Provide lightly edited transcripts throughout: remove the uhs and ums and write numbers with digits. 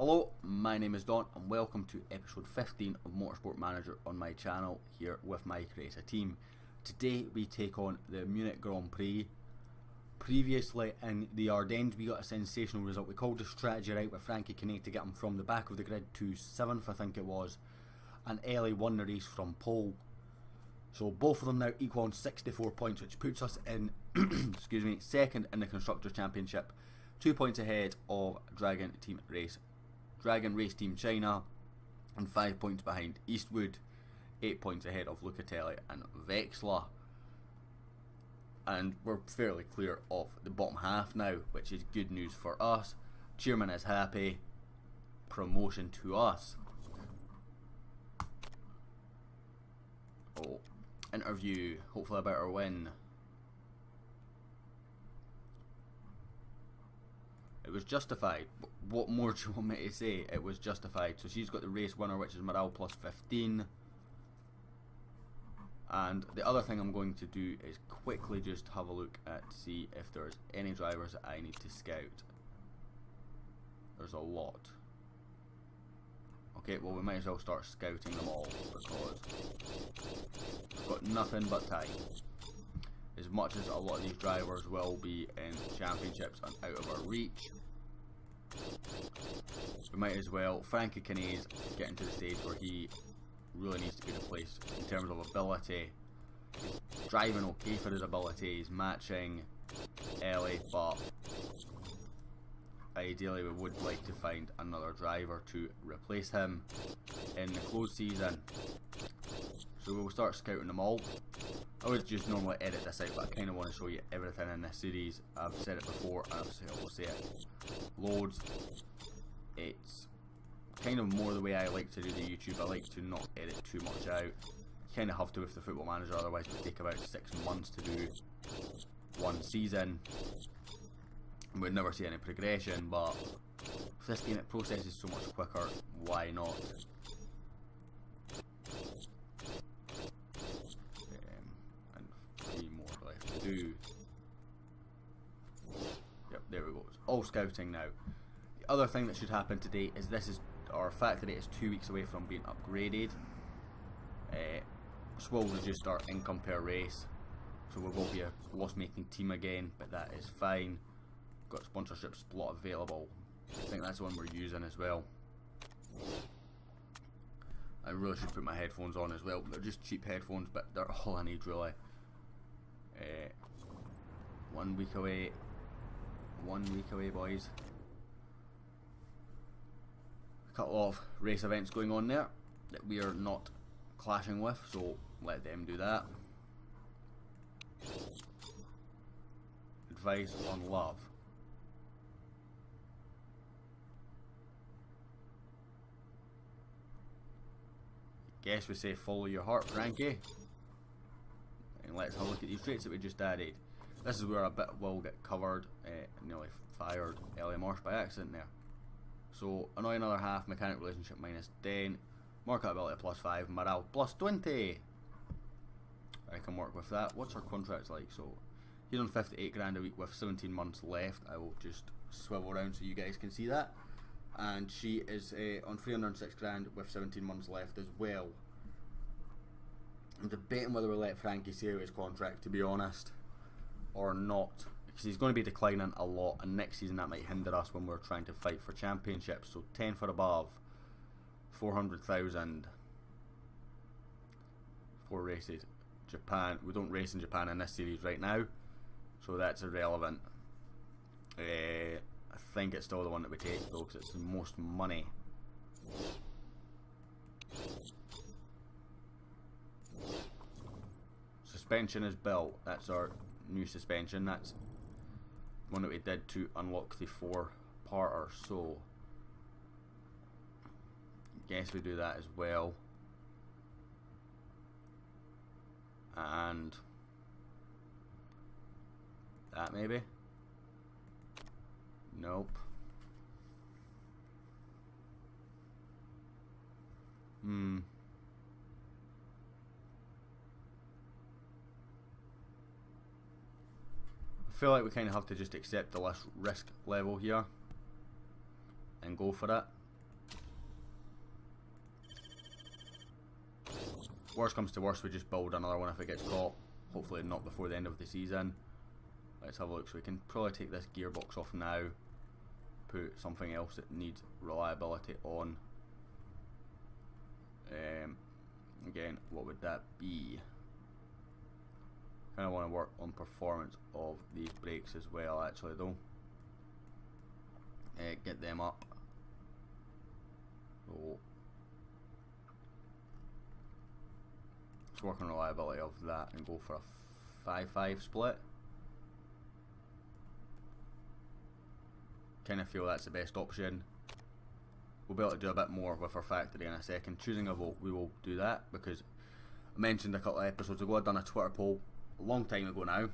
Hello, my name is Don and welcome to episode 15 of Motorsport Manager on my channel here with my Trias team. Today we take on the Munich Grand Prix. Previously in the Ardennes we got a sensational result. We called the strategy right with Frankie Kane to get him from the back of the grid to 7th, I think it was, and Ellie won the race from pole. So both of them now equal on 64 points, which puts us in excuse me, second in the Constructors' Championship, 2 points ahead of Dragon Race Team China, and 5 points behind Eastwood, 8 points ahead of Lucatelli and Vexler. And we're fairly clear of the bottom half now, which is good news for us. Chairman is happy. Promotion to us. Oh, interview, hopefully about our win. It was justified. What more do you want me to say? It was justified. So she's got the race winner, which is morale plus 15. And the other thing I'm going to do is quickly just have a look at see if there's any drivers that I need to scout. There's a lot. Okay, well we might as well start scouting them all because we've got nothing but time. As much as a lot of these drivers will be in championships and out of our reach, we might as well. Frankie Kane's getting to the stage where he really needs to be replaced in terms of ability. He's driving okay for his ability, he's matching Ellie, but ideally we would like to find another driver to replace him in the closed season. So we'll start scouting them all. I would just normally edit this out, but I kind of want to show you everything in this series. I've said it before and I will say it loads. It's kind of more the way I like to do the YouTube. I like to not edit too much out. You kind of have to with the Football Manager, otherwise it would take about 6 months to do one season. We'd never see any progression, but with this game it processes so much quicker, why not? And 3 more left to do. Yep, there we go. It's all scouting now. The other thing that should happen today is our factory is 2 weeks away from being upgraded. This will reduce our income per race, so we will be a loss-making team again, but that is fine. Got sponsorship slot available. I think that's the one we're using as well. I really should put my headphones on as well. They're just cheap headphones, but they're all I need really. 1 week away. 1 week away, boys. A couple of race events going on there that we are not clashing with, so let them do that. Advice on love. Guess we say follow your heart, Frankie. And let's have a look at these traits that we just added. This is where a bit will get covered. Nearly fired Ellie Marsh by accident there. So annoying other half, mechanic relationship minus 10, market ability plus 5, morale plus 20. I can work with that. What's our contract like? So he's on 58 grand a week with 17 months left. I will just swivel around so you guys can see that. And she is on 306 grand with 17 months left as well. I'm debating whether we let Frankie see out his contract, to be honest, or not, because he's going to be declining a lot, and next season that might hinder us when we're trying to fight for championships. So 10 for above, 400,000, 4 races. Japan, we don't race in Japan in this series right now, so that's irrelevant. I think it's still the one that we take though, because it's the most money. Suspension is built. That's our new suspension. That's one that we did to unlock the 4-parter. So guess we do that as well. And that maybe. Nope. I feel like we kind of have to just accept the less risk level here and go for it. Worst comes to worst, we just build another one if it gets caught. Hopefully not before the end of the season. Let's have a look. So we can probably take this gearbox off now. Put something else that needs reliability on. Again, what would that be? Kind of want to work on performance of these brakes as well, actually, though. Get them up. So let's work on reliability of that and go for a 5-5 split. Kind of feel that's the best option. We'll be able to do a bit more with our factory in a second. Choosing a vote, we will do that because I mentioned a couple of episodes ago I'd done a Twitter poll a long time ago now,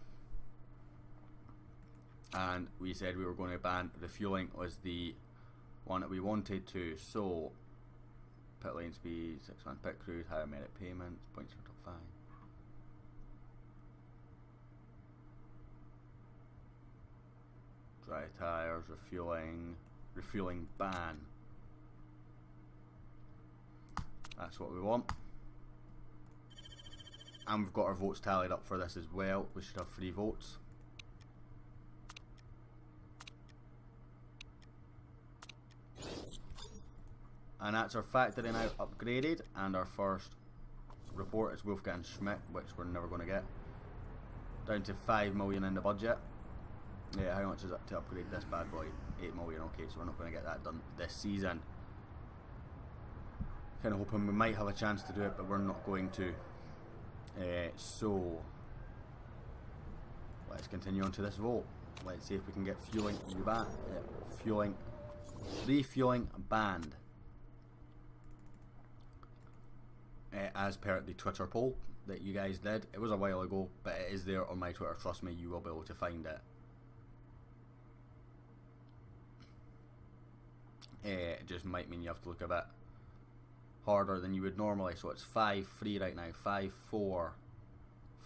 and we said we were going to ban refueling was the one that we wanted to. So pit lane speed, 6-man pit crews, higher merit payments, points for top 5. Dry tyres, refueling ban. That's what we want. And we've got our votes tallied up for this as well. We should have 3 votes. And that's our factory now upgraded, and our first report is Wolfgang Schmidt, which we're never going to get. Down to 5 million in the budget. Yeah, how much is it to upgrade this bad boy? 8 million, okay, so we're not going to get that done this season. Kind of hoping we might have a chance to do it, but we're not going to. So let's continue on to this vote. Let's see if we can get refueling banned. As per the Twitter poll that you guys did. It was a while ago, but it is there on my Twitter. Trust me, you will be able to find it. It just might mean you have to look a bit harder than you would normally. So it's 5-3 right now, 5-4,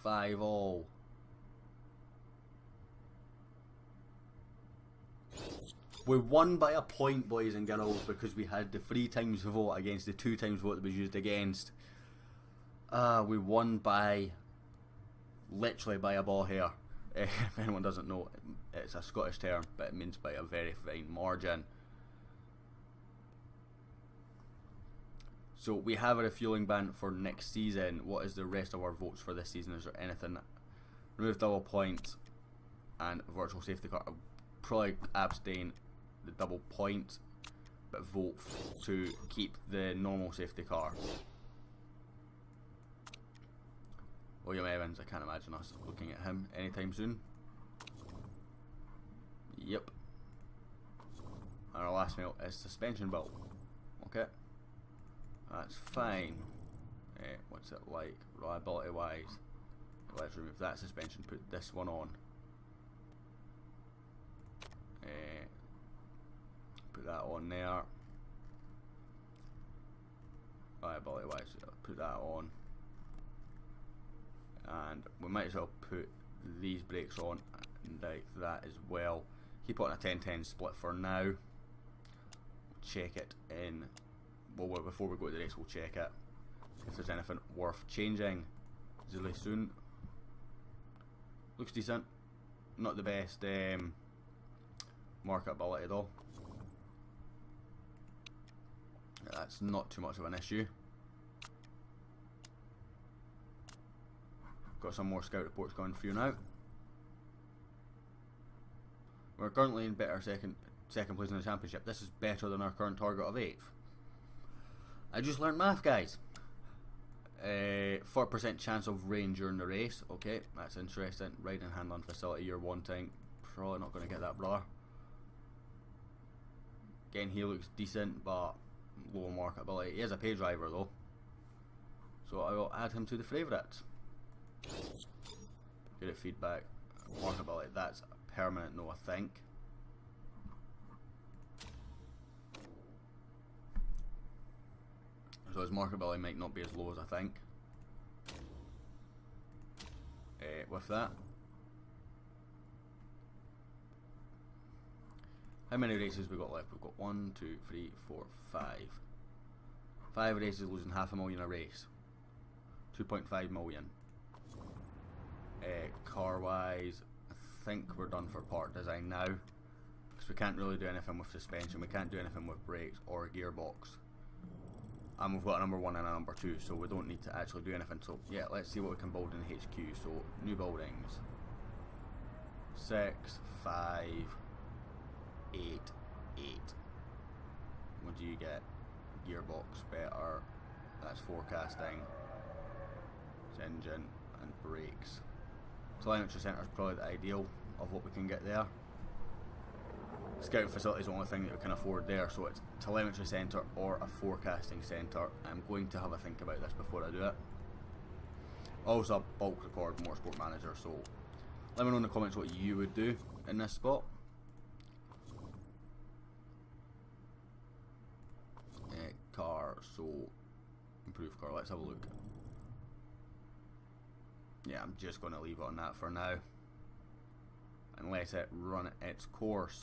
5-all. We won by a point, boys and girls, because we had the 3 times vote against the 2 times vote that was used against. We won by literally by a ball hair. If anyone doesn't know, it's a Scottish term, but it means by a very fine margin. So we have a refueling ban for next season. What is the rest of our votes for this season? Is there anything? Remove double points and virtual safety car. I'll probably abstain the double points, but vote to keep the normal safety car. William Evans, I can't imagine us looking at him anytime soon. Yep. And our last mail is suspension belt. Okay. That's fine. What's it like reliability wise? Let's remove that suspension, put this one on. Put that on there. Reliability wise, put that on. And we might as well put these brakes on like that as well. Keep it on a 10-10 split for now. Check it in. Well, before we go to the race, we'll check it. If there's anything worth changing. Really soon. Looks decent. Not the best marketability though. That's not too much of an issue. Got some more scout reports going through now. We're currently in better second place in the championship. This is better than our current target of 8th. I just learned math, guys. 4% chance of rain during the race. Okay, that's interesting. Ride and handling facility you're wanting. Probably not going to get that, brother. Again, he looks decent, but low marketability. He is a pay driver though, so I will add him to the favourites. Get it feedback. Marketability, that's a permanent no, I think. So his marketability might not be as low as I think. With that, how many races we got left? We've got 1, 2, 3, 4, 5. 5 races, losing $500,000 a race. 2.5 million. Car wise, I think we're done for part design now, because we can't really do anything with suspension, we can't do anything with brakes or gearbox, and we've got a number 1 and a number 2, so we don't need to actually do anything. So yeah, let's see what we can build in the HQ. So new buildings, 6, 5, 8, 8. What do you get? Gearbox better, that's forecasting, it's engine and brakes. Telemetry centre is probably the ideal of what we can get there. Scouting facility is the only thing that we can afford there, so it's telemetry centre or a forecasting centre. I'm going to have a think about this before I do it. Also, a bulk record Motorsport Manager, so let me know in the comments what you would do in this spot. Car, so improved car, let's have a look. Yeah, I'm just going to leave it on that for now and let it run its course.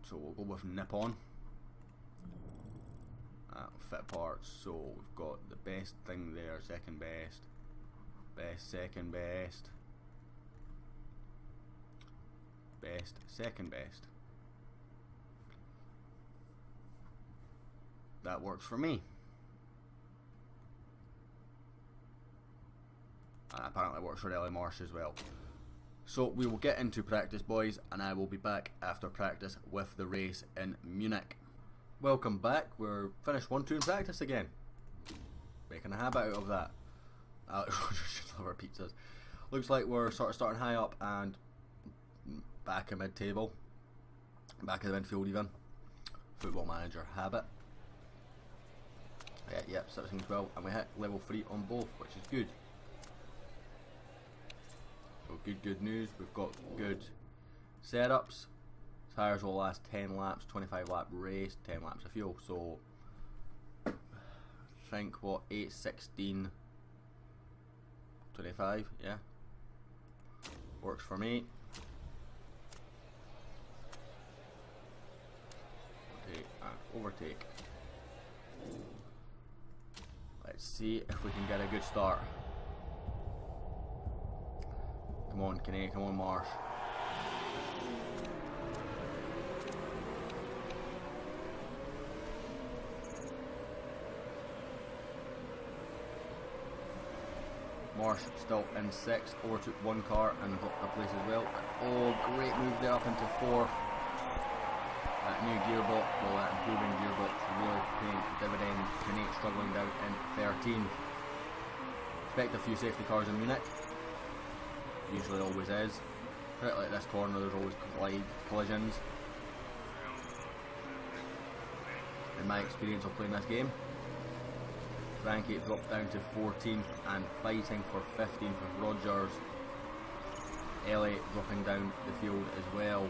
So we'll go with Nippon. Fit parts, so we've got the best thing there, second best, best second best, best second best. That works for me. And apparently it works for Ellie Marsh as well. So we will get into practice, boys, and I will be back after practice with the race in Munich. Welcome back. We're finished 1-2 in practice again. Making a habit out of that. Alex Rogers should love our pizzas. Looks like we're sort of starting high up and back in mid-table. Back of the midfield even. Football Manager habit. Yep, 16-12, and we hit level 3 on both, which is good. So good news. We've got good setups. Tyres will last 10 laps, 25 lap race, 10 laps of fuel. So I think what, 8, 16, 25, yeah. Works for me. Overtake and overtake. Let's see if we can get a good start. Come on, Kinney, come on, Marsh. Marsh still in 6th, overtook 1 car and got a place as well. Oh, great move there up into 4th. That new gearbox, well, that improving gearbox really paying dividends. Kinney struggling down in 13th. Expect a few safety cars in Munich. Usually always is. Right, like this corner, there's always collisions. In my experience of playing this game. Frankie dropped down to 14th and fighting for 15th with Rogers. Ellie dropping down the field as well.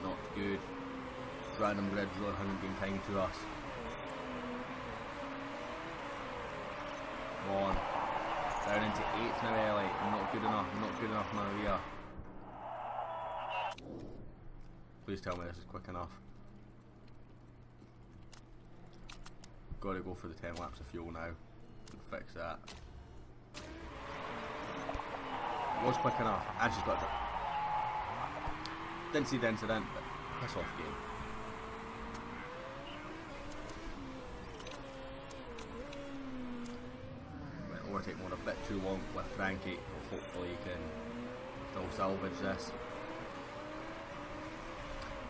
Not good. Random grids really haven't been kind to us. Come on. Down into 8th now, Ellie. Not good enough, not good enough, Maria. Please tell me this is quick enough. Gotta go for the 10 laps of fuel now and fix that. It was quick enough, and she's got it. Didn't see the incident, but piss off game. Went overtake mode a bit too long with Frankie, but hopefully he can still salvage this.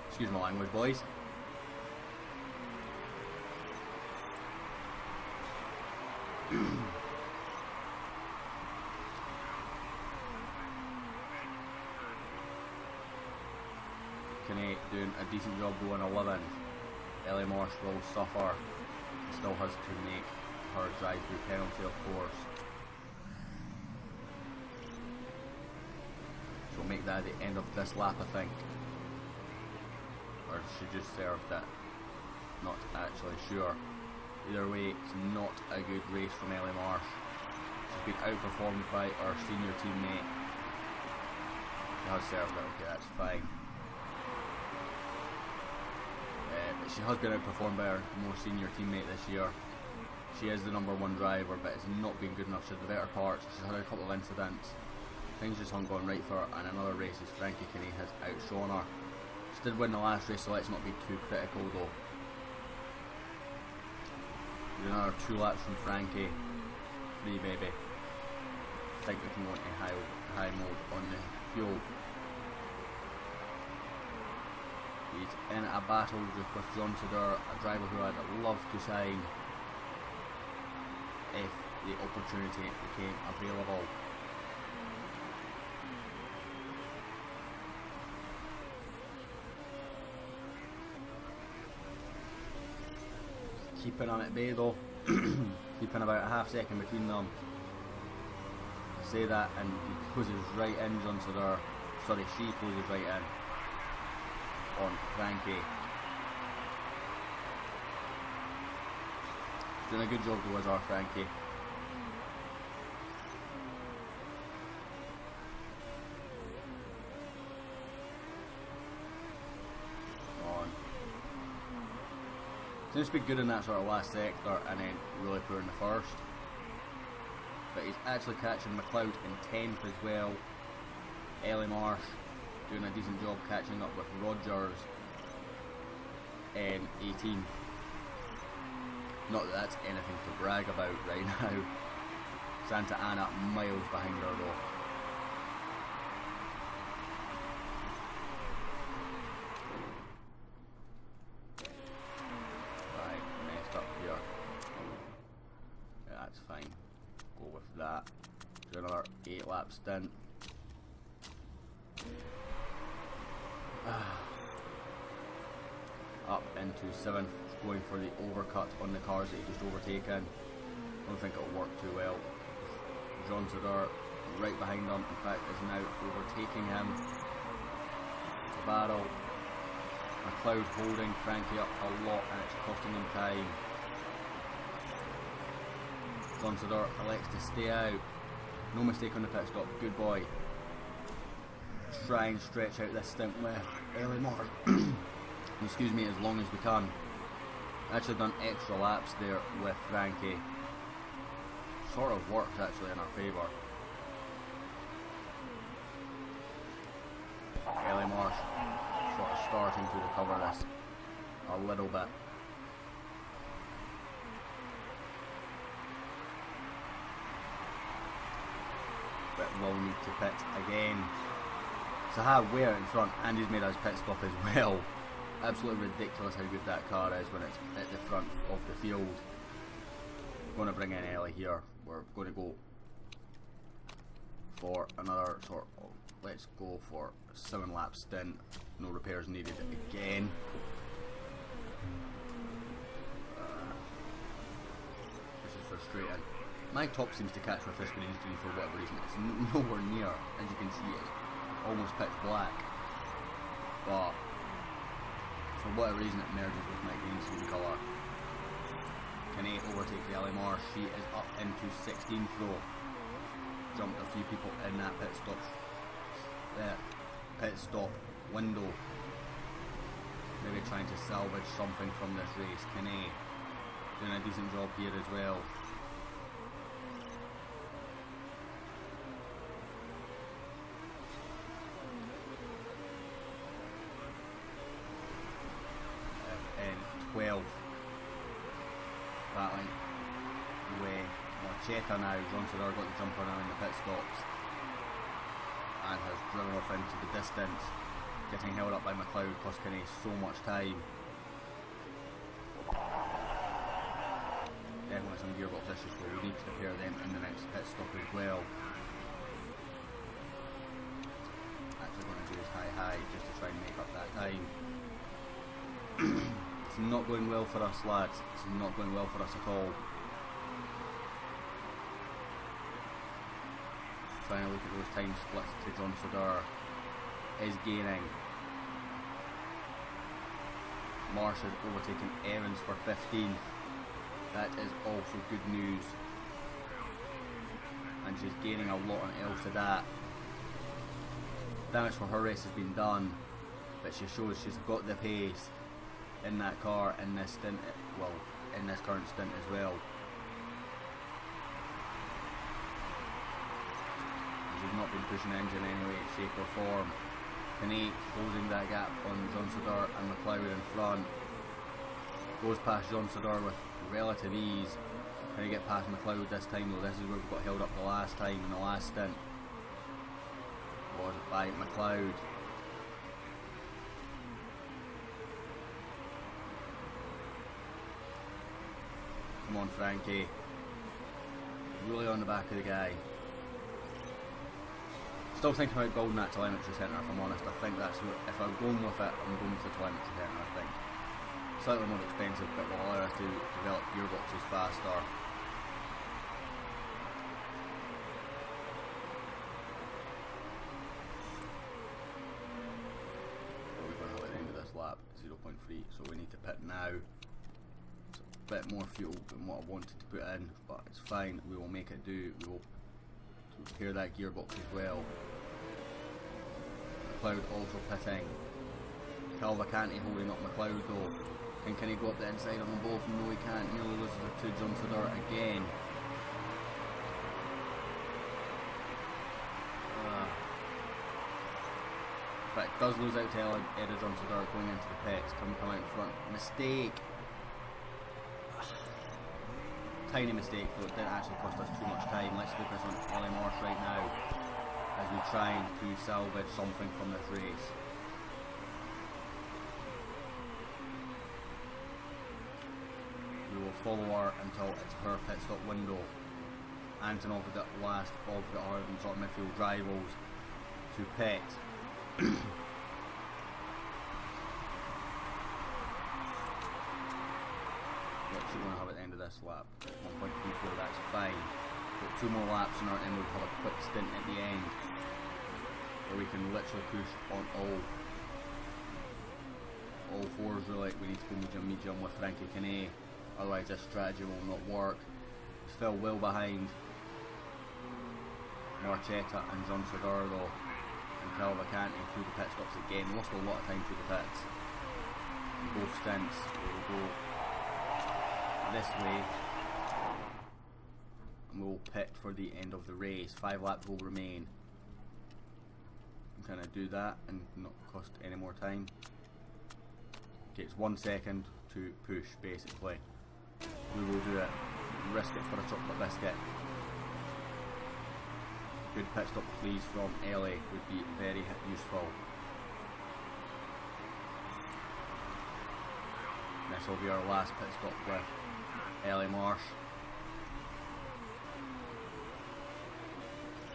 Excuse my language, boys. Kinney doing a decent job going 11th. Ellie Marsh will suffer. Still has to make her drive through penalty, of course. She'll make that at the end of this lap, I think. Or she just served it. Not actually sure. Either way, it's not a good race from Ellie Marsh. She's been outperformed by her senior teammate. She has served it, okay, that's fine. She has been outperformed by her more senior teammate this year. She is the #1 driver, but it's not been good enough. She had the better parts. She's had a couple of incidents. Things just aren't going right for her, and another race is Frankie Kinney has outshone her. She did win the last race, so let's not be too critical though. Another 2 laps from Frankie. Free baby. I think we can go into high mode on the fuel. He's in a battle just with John Suder, a driver who I'd love to sign if the opportunity became available. Keeping on at bay though, keeping about a half second between them. I say that and he closes right in, John Suder. Sorry, she closes right in on Frankie. Doing a good job though as our Frankie. Seems to be good in that sort of last sector and then really poor in the first. But he's actually catching McLeod in 10th as well. Ellie Marsh doing a decent job catching up with Rogers in 18th. Not that that's anything to brag about right now. Santa Ana miles behind her though. Another 8-lap stint. Up into 7th, going for the overcut on the cars that he just overtaken. Don't think it'll work too well. John Suder right behind him, in fact is now overtaking him. The battle. McLeod holding Frankie up a lot and it's costing him time. John Suder elects to stay out. No mistake on the pit stop, good boy. Try and stretch out this stint with Ellie Moore. Excuse me, as long as we can. Actually done extra laps there with Frankie. Sort of works actually in our favour. Ellie Marsh sort of starting to recover this a little bit. But will need to pit again. Zaha Ware in front, and he's made his pit stop as well. Absolutely ridiculous how good that car is when it's at the front of the field. We're going to bring in Ellie here. We're going to go for another sort of, let's go for a 7-lap stint. No repairs needed again. This is frustrating. My top seems to catch with this green screen for whatever reason. It's nowhere near, as you can see, it's almost pitch black. But for whatever reason it merges with my green screen colour. Can he overtake Ellie Marsh? She is up into 16th row. Jumped a few people in that pit stop window. Maybe trying to salvage something from this race. Can he doing a decent job here as well. Battling away. Checker now. John Suder got the jumper now in the pit stops and has driven off into the distance, getting held up by McLeod, cost Kinney so much time. Definitely some gearbox issues, so we need to repair them in the next pit stop as well. Actually going to do his high just to try and make up that time. It's not going well for us, lads. It's not going well for us at all. Trying to look at those time splits to John Suder. Is gaining. Marsh has overtaken Evans for 15th. That is also good news. And she's gaining a lot on El Sadat. Damage for her race has been done, but she shows she's got the pace in that car in this stint, well, in this current stint as well. not been pushing the engine in any way, shape or form. Kane closing that gap on John Sodor and McLeod in front. Goes past John Sodor with relative ease. Can he get past McLeod this time though? This is where we got held up the last time in the last stint. Was it by McLeod? Come on, Frankie. Really on the back of the guy. Still thinking about building that telemetry centre, if I'm honest. I think that's what, if I'm going with it, I'm going with the telemetry centre, I think. Slightly more expensive, but will allow us to develop gearboxes faster. We're going to at the end of this lap, 0.3, so we need to pit now. It's a bit more fuel than what I wanted to put in, but it's fine, we will make it do. We will repair that gearbox as well. McLeod also pitting. Calvacanti holding up McLeod though. Can he go up the inside on them both? No, he can't. Nearly loses it to John Sodor again. In fact, does lose out to Eddie John Sodor going into the pits. Come out in front. Mistake. Tiny mistake though, it didn't actually cost us too much time. Let's focus on Ellie Marsh right now as we try to salvage something from this race. We will follow her until it's her pit stop window. Antonov with the last of the Ireland sort of midfield rivals to pit. What you want to have at the end of this lap? 1.34, that's fine. Got 2 more laps in our end, we'll have a quick stint at the end where we can literally push on all fours really. We need to go medium with Frankie Kane, otherwise this strategy will not work. It's Phil well behind Marchetta and John Sodor though, and Calvacanti through the pit stops again. Lost a lot of time through the pits in both stints. We'll go this way and we'll pit for the end of the race. 5 laps will remain. I'm going to do that and not cost any more time. Okay, it's 1 second to push basically. We will do it. Risk it for a chocolate biscuit. Good pit stop please from Ellie would be very useful. This will be our last pit stop with Ellie Marsh.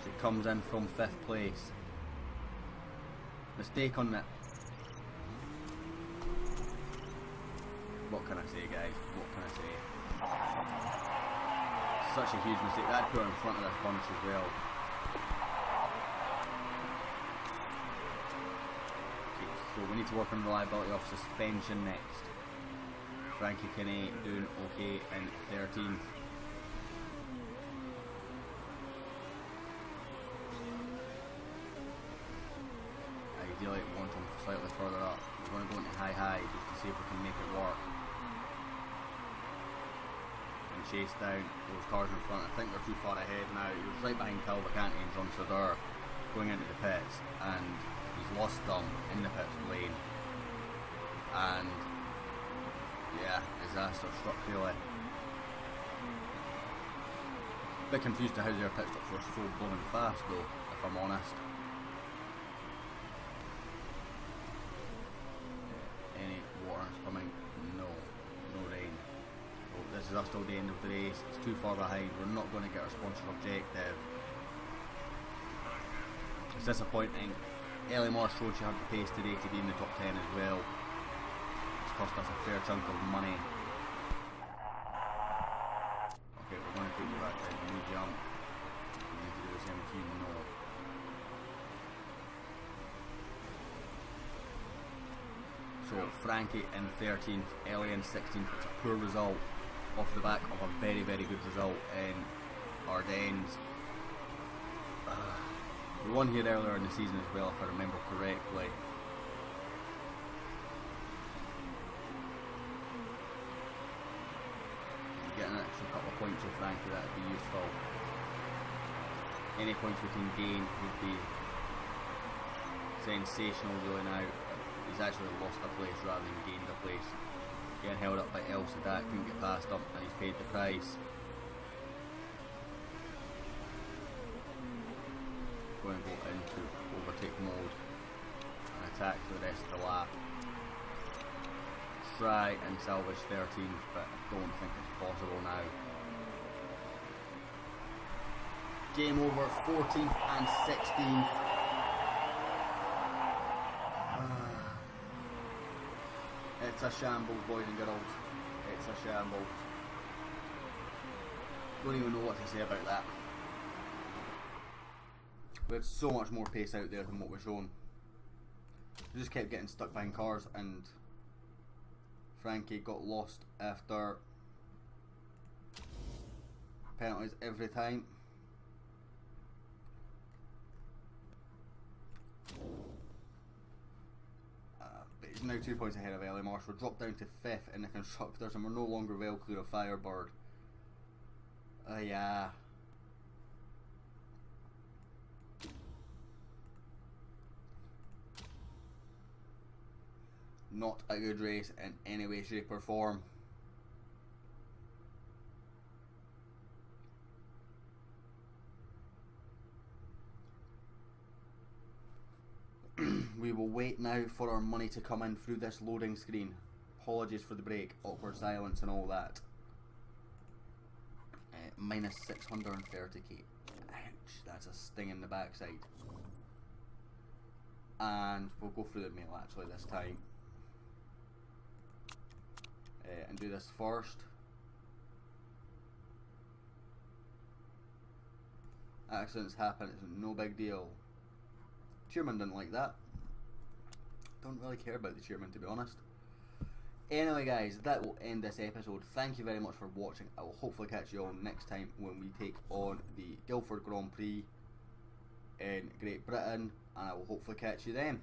She comes in from 5th place. Mistake on that. What can I say, guys? What can I say? Such a huge mistake. That put her in front of this bunch as well. Okay, so we need to work on reliability of suspension next. Frankie Kane doing okay in 13th. Ideally want him slightly further up. We're going to go into high just to see if we can make it work. And chase down those cars in front. I think they're too far ahead now. He was right behind Calvacanti and John Sodor going into the pits, and he's lost them in the pits lane. And yeah, disaster struck really. Bit confused to how their pit stops were so blown fast though, if I'm honest. Any water coming? No. No rain. Oh, this is us till the end of the race. It's too far behind. We're not going to get our sponsor objective. It's disappointing. Ellie Marsh showed she had the pace today to be in the top 10 as well. Cost us a fair chunk of money. Okay, we're going to take you back to the new jump. We need to do the same with you, no. So Frankie in 13th, Ellie in 16th. It's a poor result off the back of a very, very good result in Ardennes. We won here earlier in the season as well, if I remember correctly. Get an extra couple of points of Frankie, that would be useful. Any points we can gain would be sensational really now. He's actually lost a place rather than gained a place. Getting held up by El Sadat, couldn't get past him, and he's paid the price. Going to go into overtake mode and attack for the rest of the lap. Try and salvage 13th, but I don't think it's possible now. Game over, 14th and 16th. It's a shambles, boys and girls. It's a shambles. Don't even know what to say about that. We had so much more pace out there than what we're shown. We just kept getting stuck behind cars, and Frankie got lost after penalties every time. But he's now 2 points ahead of Ellie Marsh. We're dropped down to 5th in the constructors, and we're no longer well clear of Firebird. Yeah. Not a good race in any way, shape or form. We will wait now for our money to come in through this loading screen. Apologies for the break, awkward silence and all that. Minus 630k. Ouch, that's a sting in the backside. And we'll go through the mail actually this time. And do this first. Accidents happen, it's no big deal. Chairman didn't like that. Don't really care about the chairman, to be honest. Anyway guys, that will end this episode. Thank you very much for watching. I will hopefully catch you all next time when we take on the Guildford Grand Prix in Great Britain, and I will hopefully catch you then.